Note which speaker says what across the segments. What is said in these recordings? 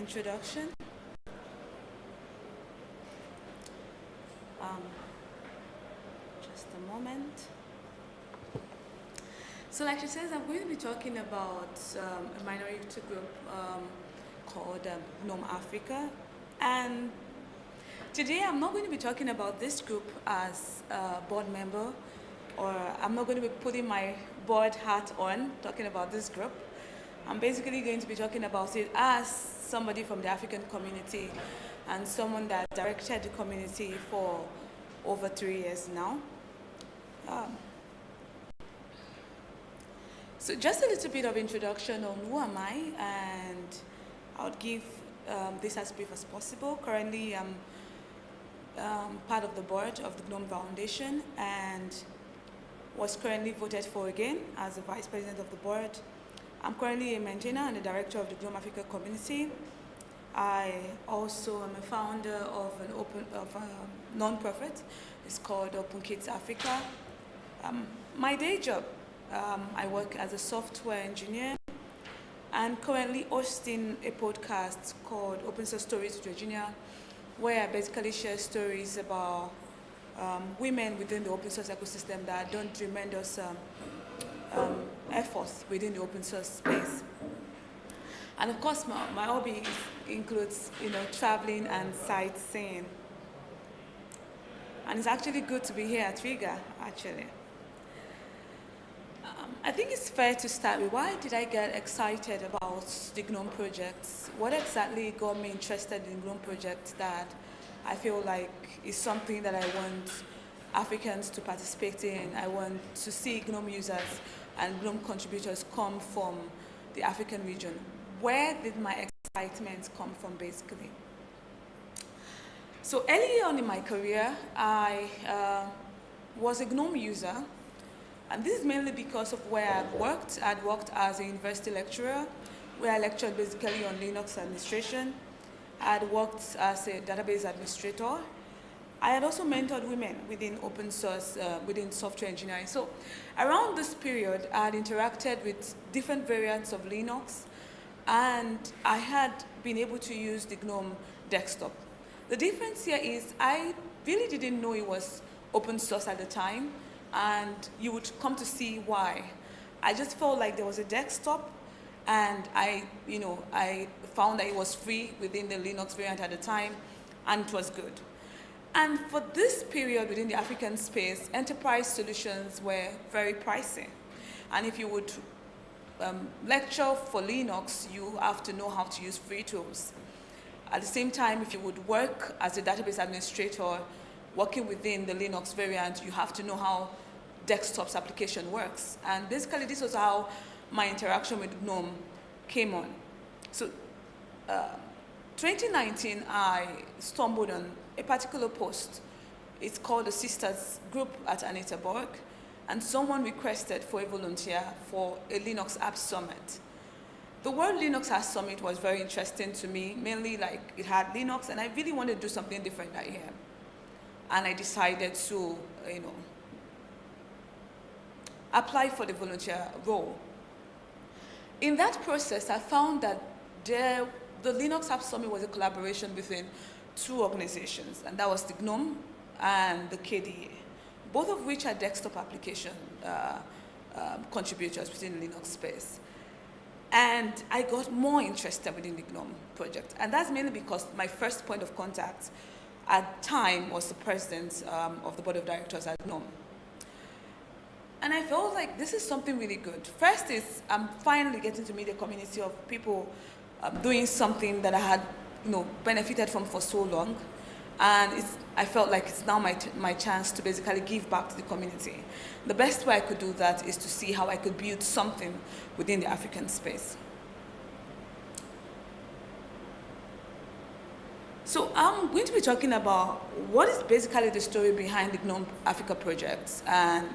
Speaker 1: introduction. Just a moment. So like she says, I'm going to be talking about a minority group called GNOME Africa. And today I'm not going to be talking about this group as a board member, or I'm not going to be putting my board hat on talking about this group. I'm basically going to be talking about it as somebody from the African community and someone that directed the community for over 3 years now. So just a little bit of introduction on who am I, and I would give this as brief as possible. Currently, I'm part of the board of the GNOME Foundation and was currently voted for again as the vice president of the board. I'm currently a maintainer and the director of the GNOME Africa community. I also am a founder of a non-profit. It's called Open Kids Africa. My day job, I work as a software engineer and currently hosting a podcast called Open Source Stories with Virginia, where I basically share stories about women within the open source ecosystem that are doing tremendous efforts within the open source space. And of course, my hobby includes, traveling and sightseeing. And it's actually good to be here at Riga, actually. I think it's fair to start with, why did I get excited about the GNOME projects? What exactly got me interested in GNOME projects that I feel like is something that I want Africans to participate in? I want to see GNOME users and GNOME contributors come from the African region. Where did my excitement come from, basically? So early on in my career, I was a GNOME user. And this is mainly because of where I'd worked. I'd worked as a university lecturer, where I lectured basically on Linux administration. I'd worked as a database administrator. I had also mentored women within open source, within software engineering. So around this period, I had interacted with different variants of Linux, and I had been able to use the GNOME desktop. The difference here is I really didn't know it was open source at the time, and you would come to see why. I just felt like there was a desktop, and I found that it was free within the Linux variant at the time, and it was good. And for this period within the African space, enterprise solutions were very pricey. And if you would lecture for Linux, you have to know how to use free tools. At the same time, if you would work as a database administrator, working within the Linux variant, you have to know how desktop's application works. And basically, this was how my interaction with GNOME came on. So 2019, I stumbled on a particular post. It's called the Sisters Group at Anita Borg, and someone requested for a volunteer for a Linux App Summit. The word Linux App Summit was very interesting to me, mainly like it had Linux, and I really wanted to do something different that year. And I decided to, apply for the volunteer role. In that process, I found that the Linux App Summit was a collaboration between two organizations, and that was the GNOME and the KDA, both of which are desktop application contributors within the Linux space. And I got more interested within the GNOME project, and that's mainly because my first point of contact at the time was the president of the board of directors at GNOME. And I felt like this is something really good. First is I'm finally getting to meet a community of people doing something that I had benefited from for so long. And I felt like it's now my chance to basically give back to the community. The best way I could do that is to see how I could build something within the African space. So I'm going to be talking about what is basically the story behind the GNOME Africa projects, and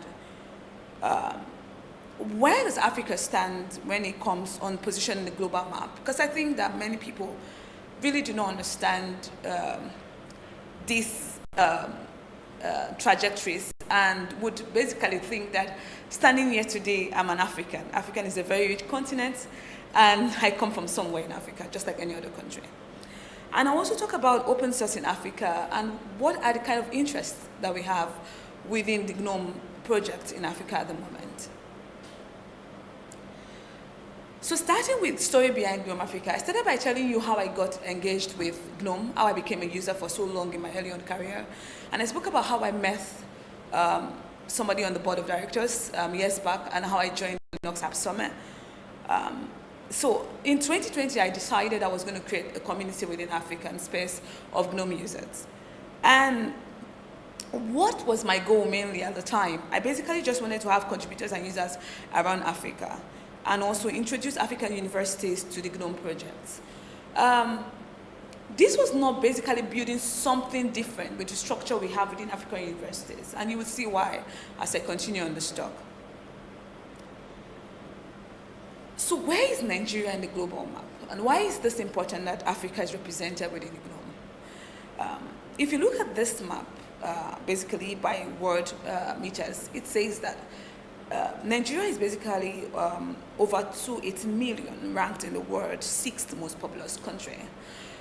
Speaker 1: where does Africa stand when it comes on position in the global map? Because I think that many people really do not understand these trajectories and would basically think that standing here today, I'm an African. African is a very rich continent, And I come from somewhere in Africa, just like any other country. And I also talk about open source in Africa and what are the kind of interests that we have within the GNOME project in Africa at the moment. So starting with story behind GNOME Africa, I started by telling you how I got engaged with GNOME, how I became a user for so long in my early on career. And I spoke about how I met somebody on the board of directors years back and how I joined the Linux App Summit. So in 2020, I decided I was going to create a community within African space of GNOME users. And what was my goal mainly at the time? I basically just wanted to have contributors and users around Africa and also introduce African universities to the GNOME projects. This was not basically building something different with the structure we have within African universities, and you will see why as I continue on this talk. So where is Nigeria in the global map? And why is this important that Africa is represented within the GNOME? If you look at this map, basically by word meters, it says that Nigeria is basically over 280 million, ranked in the world 6th most populous country.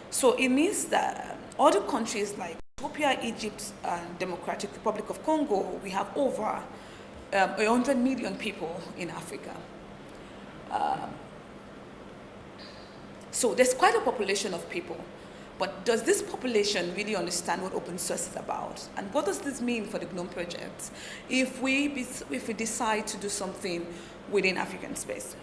Speaker 1: So it means that other countries like Ethiopia, Egypt, and Democratic Republic of Congo, we have over 100 million people in Africa. So there's quite a population of people, but does this population really understand what open source is about? And what does this mean for the GNOME project if we decide to do something within African space?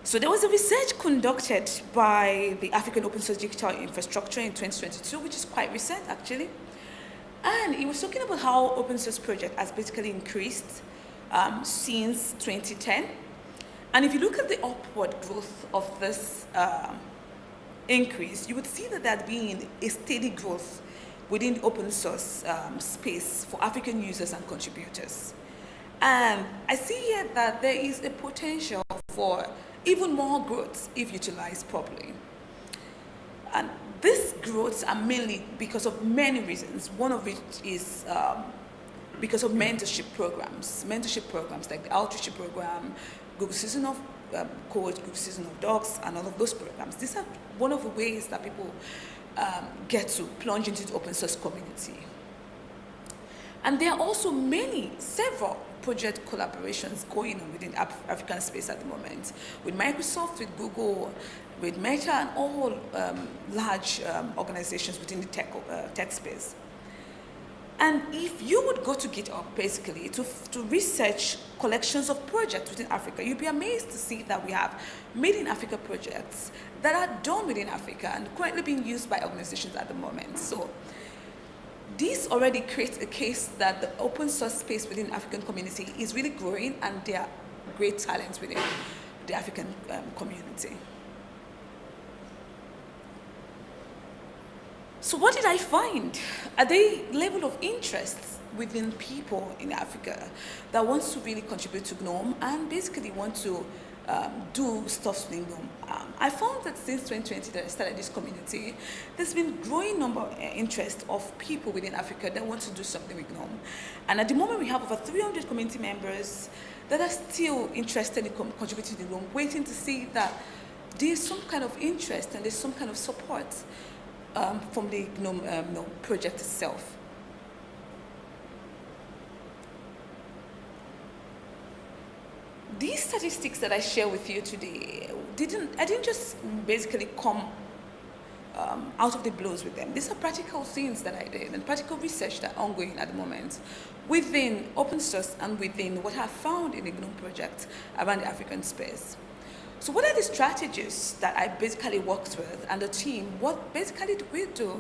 Speaker 1: So there was a research conducted by the African Open Source Digital Infrastructure in 2022, which is quite recent actually. And it was talking about how open source project has basically increased since 2010. And if you look at the upward growth of this increase, you would see that there had been a steady growth within the open source space for African users and contributors. And I see here that there is a potential for even more growth if utilized properly. And these growths are mainly because of many reasons, one of which is because of mentorship programs like the Outreach program, Google Season of Code, Google Season of Docs, and all of those programs. These are one of the ways that people get to plunge into the open source community. And there are also several project collaborations going on within African space at the moment, with Microsoft, with Google, with Meta, and all large organizations within the tech space. And if you would go to GitHub, basically, to research collections of projects within Africa, you'd be amazed to see that we have Made in Africa projects that are done within Africa and currently being used by organizations at the moment. So this already creates a case that the open source space within the African community is really growing, and there are great talents within the African community. So what did I find? Are there level of interest within people in Africa that wants to really contribute to GNOME and basically want to do stuff within GNOME? I found that since 2020 that I started this community, there's been growing number of interest of people within Africa that want to do something with GNOME. And at the moment we have over 300 community members that are still interested in contributing to GNOME, waiting to see that there's some kind of interest and there's some kind of support from the GNOME project itself. These statistics that I share with you today, I didn't just basically come out of the blues with them. These are practical things that I did and practical research that are ongoing at the moment within open source and within what I found in the GNOME project around the African space. So what are the strategies that I basically worked with and the team? What basically do we do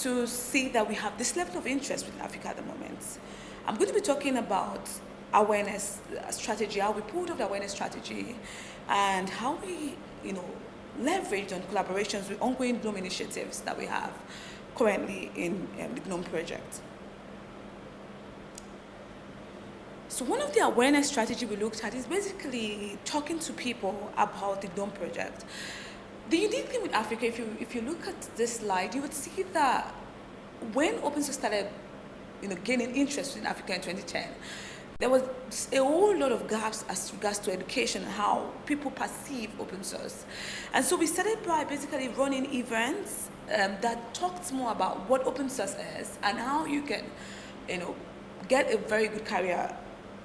Speaker 1: to see that we have this level of interest within Africa at the moment? I'm going to be talking about awareness strategy, how we pulled off the awareness strategy, and how we, leveraged on collaborations with ongoing GNOME initiatives that we have currently in the GNOME project. So one of the awareness strategy we looked at is basically talking to people about the GNOME project. The unique thing with Africa, if you look at this slide, you would see that when open source started gaining interest in Africa in 2010, there was a whole lot of gaps as regards to education and how people perceive open source. And so we started by basically running events that talked more about what open source is and how you can, get a very good career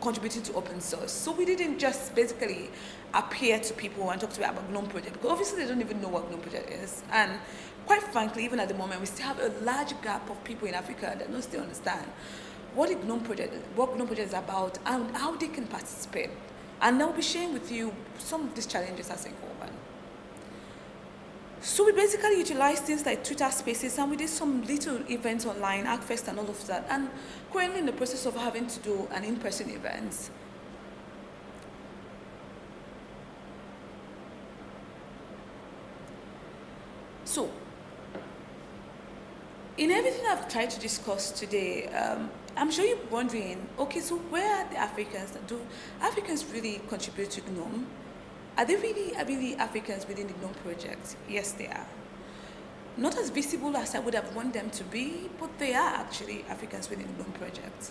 Speaker 1: contributing to open source. So we didn't just basically appear to people and talk to them about GNOME project, because obviously they don't even know what GNOME project is. And quite frankly, even at the moment, we still have a large gap of people in Africa that don't still understand what GNOME project is about and how they can participate. And I'll be sharing with you some of these challenges as I go on. So we basically utilized things like Twitter Spaces, and we did some little events online, ArcFest and all of that. And currently in the process of having to do an in-person event. So, in everything I've tried to discuss today, I'm sure you're wondering, okay, so where are the Africans? Do Africans really contribute to GNOME? Are they really Africans within the GNOME project? Yes, they are. Not as visible as I would have wanted them to be, but they are actually Africans within the GNOME project.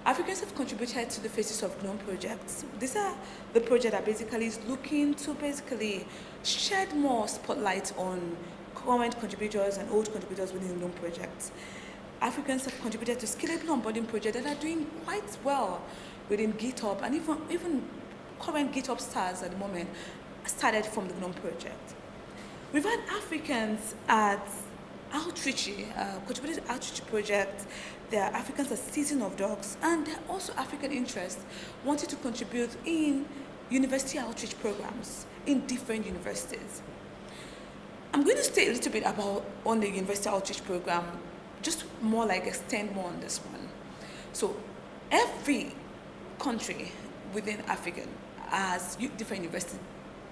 Speaker 1: Africans have contributed to the phases of GNOME projects. These are the project that basically is looking to basically shed more spotlight on current contributors and old contributors within the GNOME project. Africans have contributed to scalable onboarding projects that are doing quite well within GitHub, and even current GitHub stars at the moment started from the GNOME project. We've had Africans at Outreach, contributed to Outreach project. There are Africans at Season of Dogs, and there are also African interests wanting to contribute in university outreach programs in different universities. I'm going to stay a little bit on the university outreach program, just more like extend more on this one. So every country within Africa has different universities,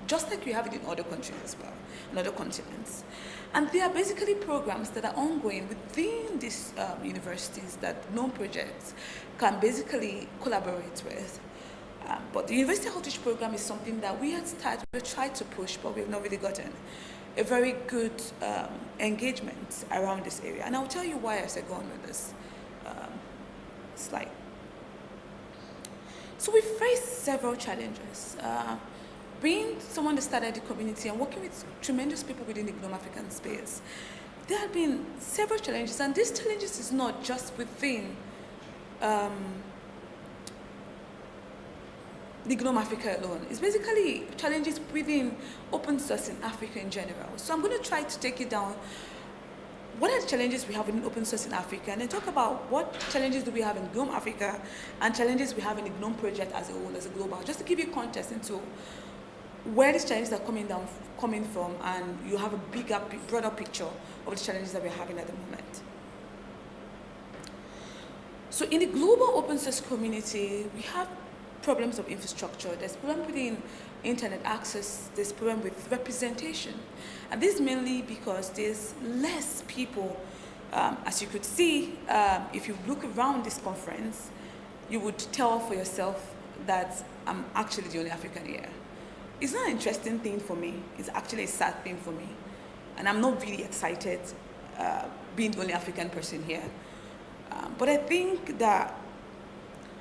Speaker 1: just like you have it in other countries as well, in other continents. And there are basically programs that are ongoing within these universities that GNOME projects can basically collaborate with. But the university outreach program is something that we tried to push, but we've not really gotten a very good engagement around this area. And I'll tell you why as I go on with this slide. So we faced several challenges. Being someone that started the community and working with tremendous people within the GNOME African space, there have been several challenges, and these challenges is not just within the GNOME Africa alone. It's basically challenges within open source in Africa in general. So I'm going to try to take it down. What are the challenges we have in open source in Africa? And then talk about what challenges do we have in GNOME Africa and challenges we have in the GNOME project as a whole, as a global, just to give you context into where these challenges are coming from, and you have a bigger, broader picture of the challenges that we're having at the moment. So in the global open source community, we have problems of infrastructure. There's problem within internet access, there's problem with representation. And this is mainly because there's less people. As you could see, if you look around this conference, you would tell for yourself that I'm actually the only African here. It's not an interesting thing for me. It's actually a sad thing for me. And I'm not really excited being the only African person here. But I think that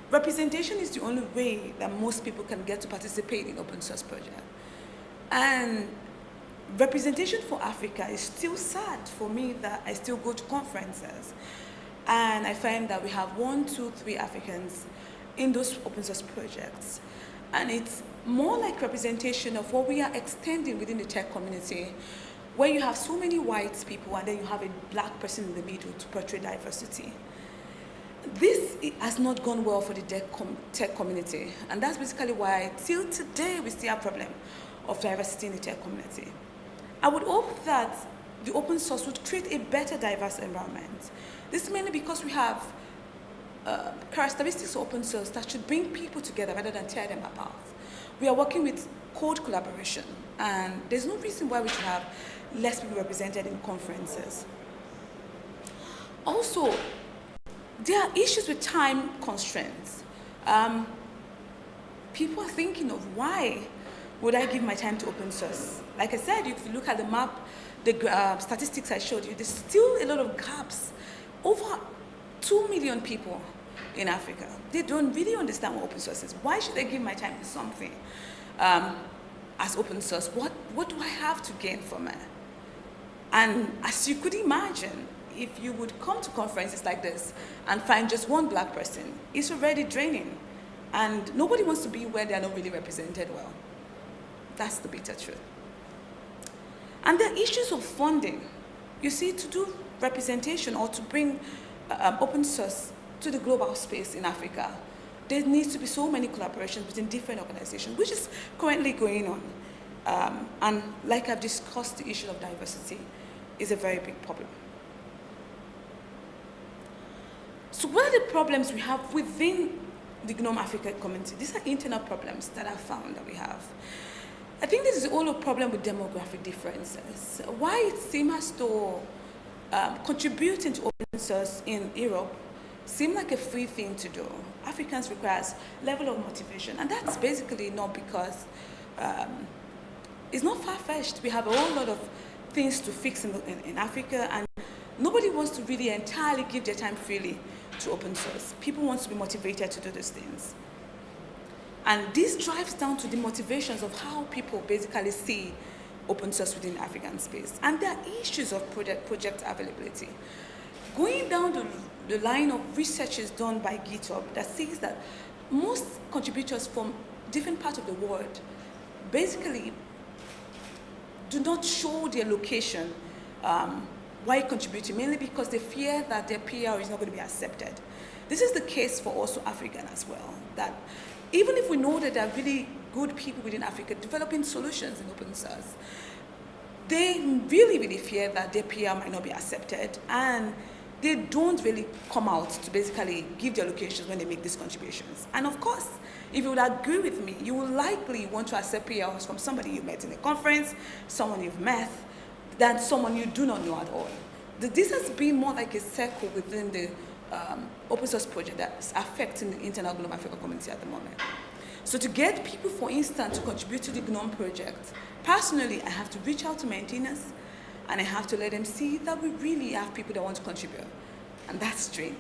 Speaker 1: representation is the only way that most people can get to participate in open source project. And representation for Africa is still sad for me that I still go to conferences. And I find that we have 1, 2, 3 Africans in those open source projects. And it's more like representation of what we are extending within the tech community, where you have so many white people and then you have a black person in the middle to portray diversity. This has not gone well for the tech community, and that's basically why till today we still have a problem of diversity in the tech community. I would hope that the open source would create a better diverse environment. This is mainly because we have characteristics of open source that should bring people together rather than tear them apart. We are working with code collaboration, and there's no reason why we should have less people represented in conferences. Also, there are issues with time constraints. People are thinking of why would I give my time to open source? Like I said, if you look at the map, the statistics I showed you, there's still a lot of gaps. Over 2 million people in Africa. They don't really understand what open source is. Why should I give my time to something as open source? What do I have to gain from it? And as you could imagine, if you would come to conferences like this and find just one black person, it's already draining. And nobody wants to be where they're not really represented well. That's the bitter truth. And there are issues of funding. You see, to do representation or to bring open source to the global space in Africa, there needs to be so many collaborations between different organizations, which is currently going on. And like I've discussed, the issue of diversity is a very big problem. So what are the problems we have within the GNOME Africa community? These are internal problems that I've found that we have. I think this is all a problem with demographic differences. Why it seems as though contributing to open source in Europe seems like a free thing to do. Africans requires level of motivation, and that's basically not because it's not far-fetched. We have a whole lot of things to fix in Africa, and nobody wants to really entirely give their time freely to open source. People want to be motivated to do those things. And this drives down to the motivations of how people basically see open source within the African space. And there are issues of project availability. Going down the line of researches done by GitHub that says that most contributors from different parts of the world basically do not show their location while contributing, mainly because they fear that their PR is not going to be accepted. This is the case for also African as well, that even if we know that there are really good people within Africa developing solutions in open source, they really, really fear that their PR might not be accepted, and they don't really come out to basically give their locations when they make these contributions. And of course, if you would agree with me, you will likely want to accept PRs from somebody you met in a conference, someone you've met, than someone you do not know at all. This has been more like a circle within the open source project that's affecting the internal GNOME Africa community at the moment. So to get people, for instance, to contribute to the GNOME project, personally, I have to reach out to maintainers, and I have to let them see that we really have people that want to contribute, and that's draining.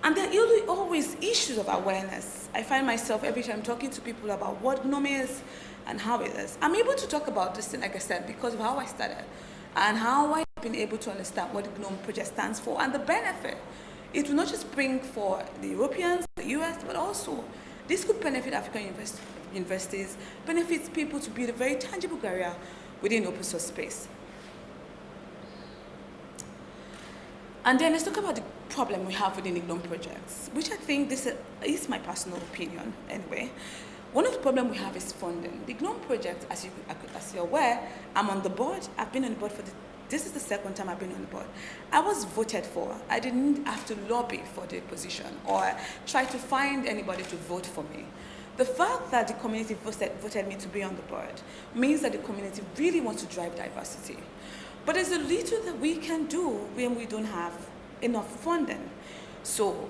Speaker 1: And there are always issues of awareness. I find myself every time talking to people about what GNOME is and how it is. I'm able to talk about this thing, like I said, because of how I started and how I've been able to understand what the GNOME project stands for and the benefit it will not just bring for the Europeans, the US, but also this could benefit African universities, benefits people to build a very tangible career within open source space. And then let's talk about the problem we have within the GNOME projects, which I think this is my personal opinion anyway. One of the problems we have is funding. The GNOME project, as you're aware, I'm on the board. I've been on the board this is the second time I've been on the board. I was voted for. I didn't have to lobby for the position or try to find anybody to vote for me. The fact that the community voted me to be on the board means that the community really wants to drive diversity. But there's a little that we can do when we don't have enough funding. So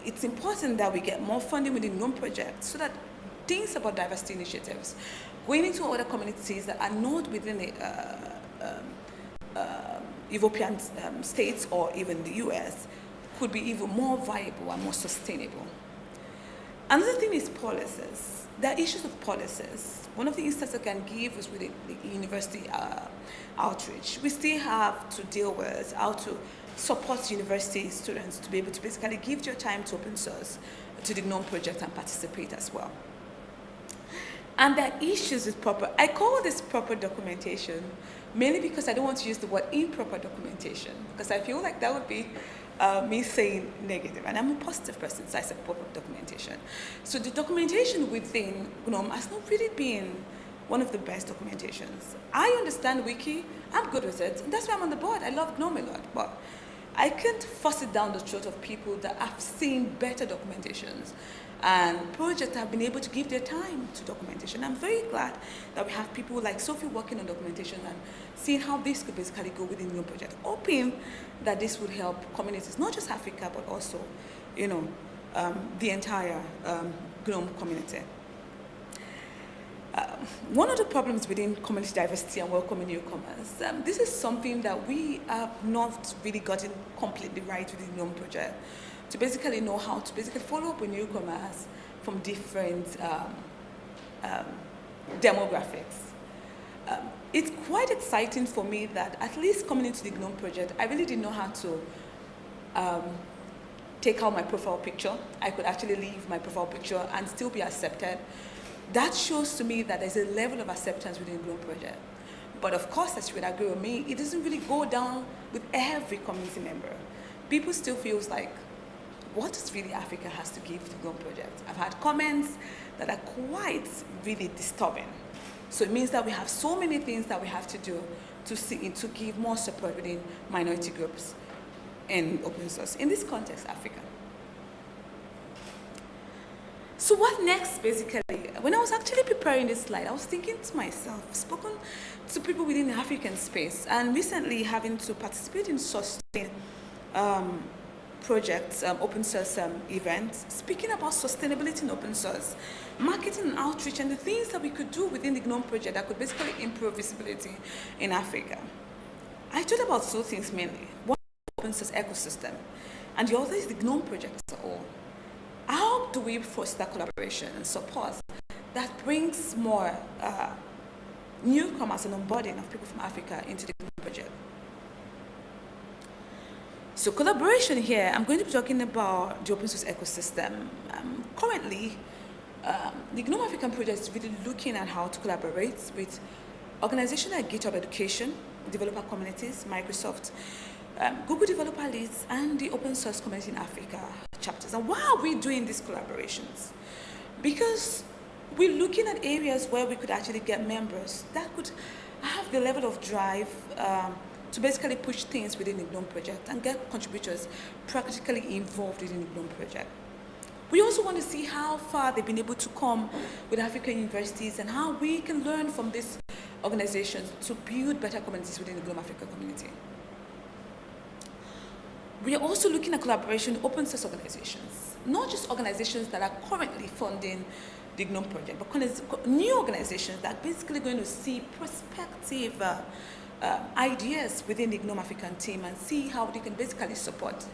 Speaker 1: it's important that we get more funding with the GNOME project so that things about diversity initiatives, going into other communities that are not within the European states or even the US, could be even more viable and more sustainable. Another thing is policies. There are issues of policies. One of the instances I can give is with the university outreach. We still have to deal with how to support university students to be able to basically give their time to open source, to the GNOME project, and participate as well. And there are issues with I call this proper documentation, mainly because I don't want to use the word improper documentation, because I feel like that would be me saying negative, and I'm a positive person, so I said proper documentation. So the documentation within GNOME has not really been one of the best documentations. I understand Wiki, I'm good with it, and that's why I'm on the board. I love GNOME a lot, but I can't force it down the throat of people that have seen better documentations and projects that have been able to give their time to documentation. I'm very glad that we have people like Sophie working on documentation and seeing how this could basically go within the project, hoping that this would help communities, not just Africa, but also, you know, the entire GNOME community. One of the problems within community diversity and welcoming newcomers, this is something that we have not really gotten completely right with the GNOME project, to basically know how to basically follow up with newcomers from different demographics. It's quite exciting for me that at least coming into the GNOME project, I really didn't know how to take out my profile picture. I could actually leave my profile picture and still be accepted. That shows to me that there's a level of acceptance within the GNOME project. But of course, as you would agree with me, it doesn't really go down with every community member. People still feels like, what does really Africa has to give to the GNOME project? I've had comments that are quite really disturbing. So it means that we have so many things that we have to do to give more support within minority groups in open source. In this context, Africa. So what next, basically? When I was actually preparing this slide, I was thinking to myself, spoken to people within the African space, and recently having to participate in sustain projects, open source events, speaking about sustainability in open source, marketing and outreach, and the things that we could do within the GNOME project that could basically improve visibility in Africa. I thought about two things mainly. One is the open source ecosystem, and the other is the GNOME project as a whole. How do we foster collaboration and support that brings more newcomers and onboarding of people from Africa into the GNOME project? So collaboration here, I'm going to be talking about the open source ecosystem. Currently, the GNOME African project is really looking at how to collaborate with organizations like GitHub Education, developer communities, Microsoft, Google Developer Leads, and the Open Source Community in Africa chapters. And why are we doing these collaborations? Because we're looking at areas where we could actually get members that could have the level of drive to basically push things within the GNOME project and get contributors practically involved within the GNOME project. We also want to see how far they've been able to come with African universities and how we can learn from these organizations to build better communities within the GNOME Africa community. We are also looking at collaboration with open source organizations, not just organizations that are currently funding the GNOME project, but new organizations that are basically going to see prospective ideas within the GNOME African team and see how they can basically support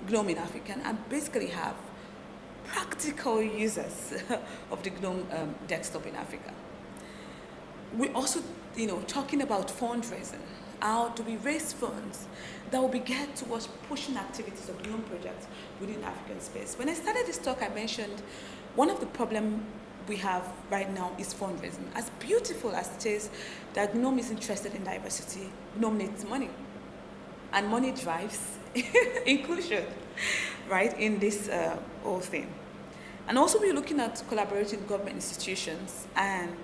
Speaker 1: GNOME in Africa and basically have practical users of the GNOME desktop in Africa. We're also, talking about fundraising. How do we raise funds that will be geared towards pushing activities of GNOME projects within African space? When I started this talk, I mentioned one of the problems we have right now is fundraising. As beautiful as it is that GNOME is interested in diversity, GNOME needs money. And money drives inclusion, right, in this whole thing. And also we're looking at collaborating with government institutions and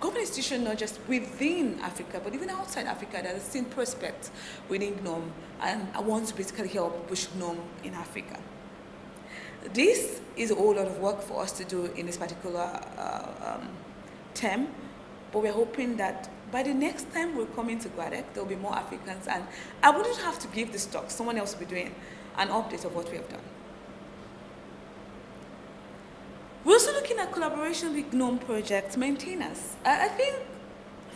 Speaker 1: government institutions not just within Africa, but even outside Africa that has seen prospects within GNOME and I want to basically help push GNOME in Africa. This is a whole lot of work for us to do in this particular term, but we're hoping that by the next time we're coming to Guadec, there'll be more Africans, and I wouldn't have to give this talk. Someone else will be doing an update of what we have done. We're also looking at collaboration with GNOME project maintainers. I think,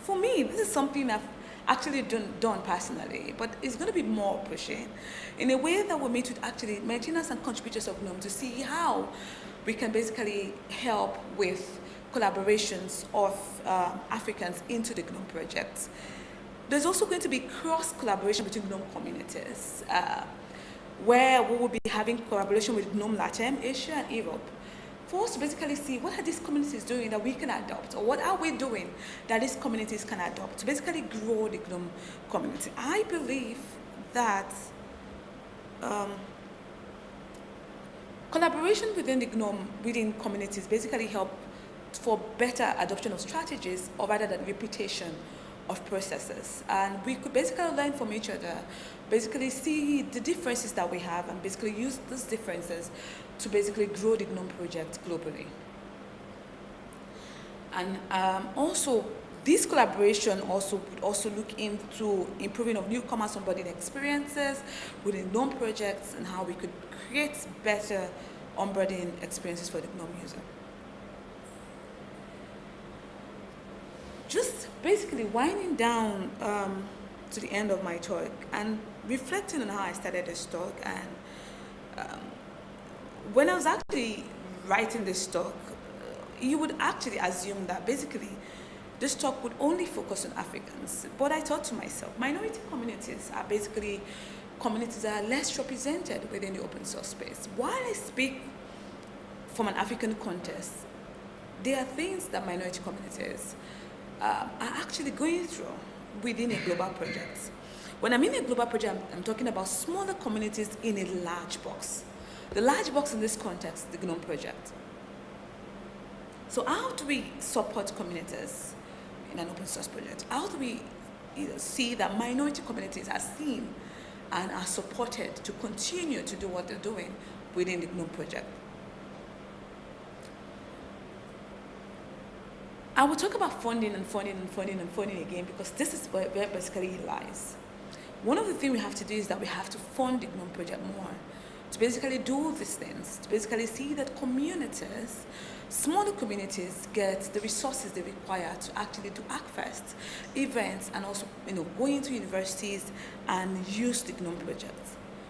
Speaker 1: for me, this is something I've actually done personally, but it's going to be more pushing in a way that we'll meet with actually maintainers and contributors of GNOME to see how we can basically help with collaborations of Africans into the GNOME project. There's also going to be cross-collaboration between GNOME communities, where we will be having collaboration with GNOME Latin, Asia, and Europe, for us to basically see what are these communities doing that we can adopt, or what are we doing that these communities can adopt to basically grow the GNOME community. I believe that collaboration within the GNOME, within communities basically help for better adoption of strategies or rather than repetition of processes. And we could basically learn from each other, basically see the differences that we have and basically use those differences to basically grow the GNOME project globally. And also, this collaboration would also look into improving of newcomers onboarding experiences within GNOME projects and how we could create better onboarding experiences for the GNOME user. basically winding down to the end of my talk and reflecting on how I started this talk, and when I was actually writing this talk, you would actually assume that basically this talk would only focus on Africans. But I thought to myself, minority communities are basically communities that are less represented within the open source space. While I speak from an African context, there are things that minority communities are actually going through within a global project. When I mean a global project, I'm talking about smaller communities in a large box. The large box in this context, the GNOME project. So how do we support communities in an open source project? How do we see that minority communities are seen and are supported to continue to do what they're doing within the GNOME project? I will talk about funding again, because this is where basically it lies. One of the things we have to do is that we have to fund the GNOME project more, to basically do these things, to basically see that communities, smaller communities, get the resources they require to actually do ACFest events, and also go into universities and use the GNOME project.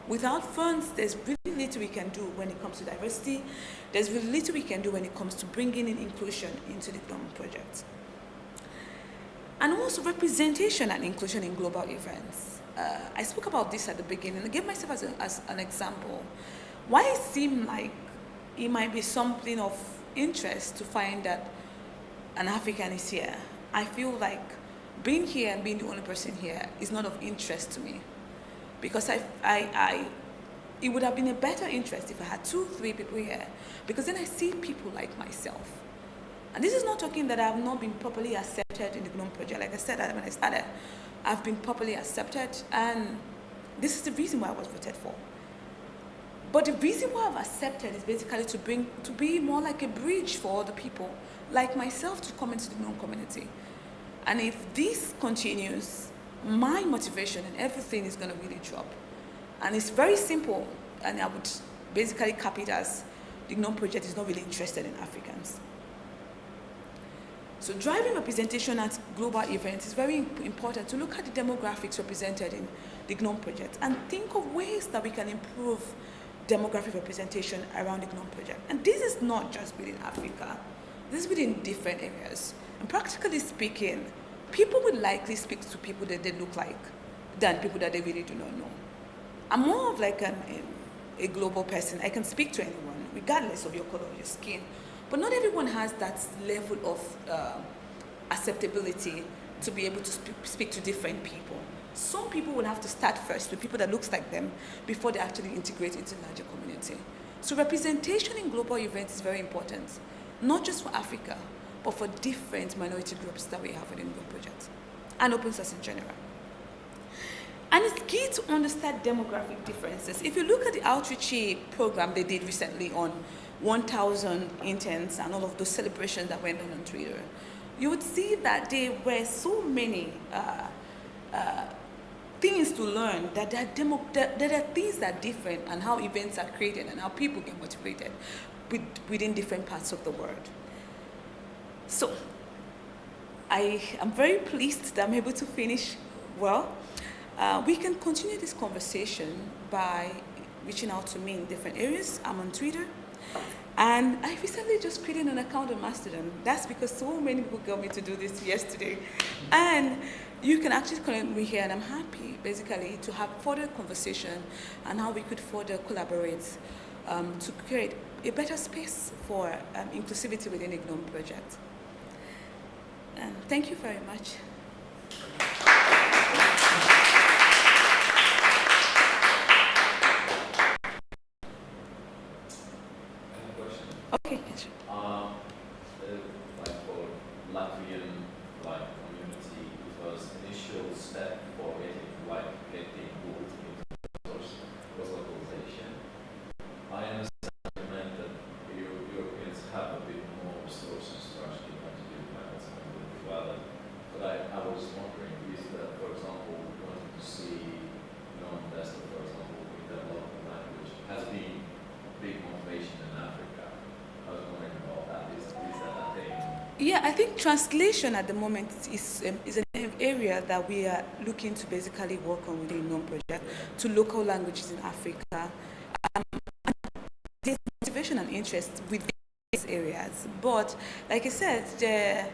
Speaker 1: Without funds, there's really little we can do when it comes to diversity. There's really little we can do when it comes to bringing in inclusion into the GNOME project. And also representation and inclusion in global events. I spoke about this at the beginning. I gave myself as an example. Why it seemed like it might be something of interest to find that an African is here. I feel like being here and being the only person here is not of interest to me. Because it would have been a better interest if I had 2-3 people here, because then I see people like myself. And this is not talking that I have not been properly accepted in the GNOME project. Like I said when I started, I've been properly accepted, and this is the reason why I was voted for. But the reason why I've accepted is basically to be more like a bridge for other people like myself to come into the GNOME community. And if this continues, my motivation and everything is going to really drop. And it's very simple, and I would basically cap it as the GNOME project is not really interested in Africans. So driving representation at global events is very important, to look at the demographics represented in the GNOME project and think of ways that we can improve demographic representation around the GNOME project. And this is not just within Africa, this is within different areas. And practically speaking, people would likely speak to people that they look like than people that they really do not know. I'm more of like a global person. I can speak to anyone, regardless of your color of your skin. But not everyone has that level of acceptability to be able to speak to different people. Some people will have to start first with people that looks like them before they actually integrate into the larger community. So representation in global events is very important, not just for Africa, but for different minority groups that we have within the project, and open source in general. And it's key to understand demographic differences. If you look at the outreach program they did recently on 1,000 interns and all of those celebrations that went on Twitter, you would see that there were so many things to learn, that there are things that are different, and how events are created and how people get motivated within different parts of the world. So I am very pleased that I'm able to finish well. We can continue this conversation by reaching out to me in different areas. I'm on Twitter, and I recently just created an account on Mastodon. That's because so many people got me to do this yesterday. And you can actually connect me here, and I'm happy basically to have further conversation and how we could further collaborate to create a better space for inclusivity within the GNOME project. And thank you very much. Okay.
Speaker 2: Like for Latvian community, it was initial step for getting good into was localization. I understand you meant that Europeans have a bit more resources to actually contribute something well. But I was wondering if that, for example, we wanted to see non-desktop, for example, with the local language has been big motivation in Africa. I was wondering about that. Is that a thing?
Speaker 1: Yeah, I think translation at the moment is an area that we are looking to basically work on within GNOME project to local languages in Africa. There's motivation and interest within these areas, but like I said, there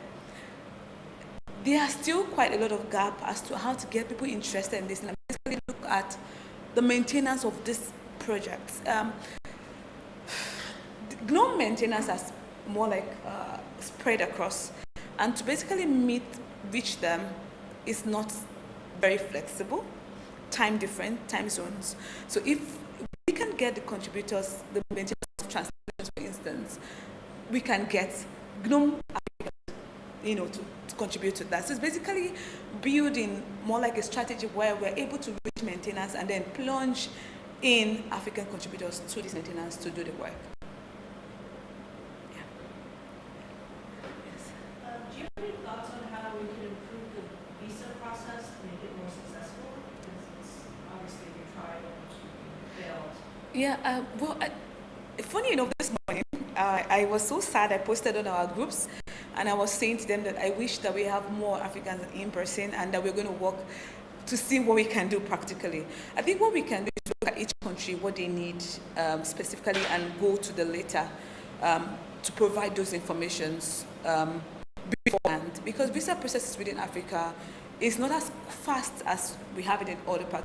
Speaker 1: are still quite a lot of gap as to how to get people interested in this. And I basically look at the maintenance of this project. GNOME maintenance is more like spread across, and to basically reach them is not very flexible, time different, time zones. So if we can get the contributors, the maintenance of translations, for instance, we can get GNOME Africa, to contribute to that. So it's basically building more like a strategy where we're able to reach maintenance and then plunge in African contributors to this maintenance to do the work.
Speaker 3: Do you have any thoughts on how we can improve the visa process to make it more successful? Because it's obviously we tried and failed.
Speaker 1: Yeah, funny enough, this morning, I was so sad. I posted on our groups, and I was saying to them that I wish that we have more Africans in person and that we're going to work to see what we can do practically. I think what we can do is look at each country, what they need specifically, and go to the later to provide those informations beforehand. Because visa processes within Africa is not as fast as we have it in other parts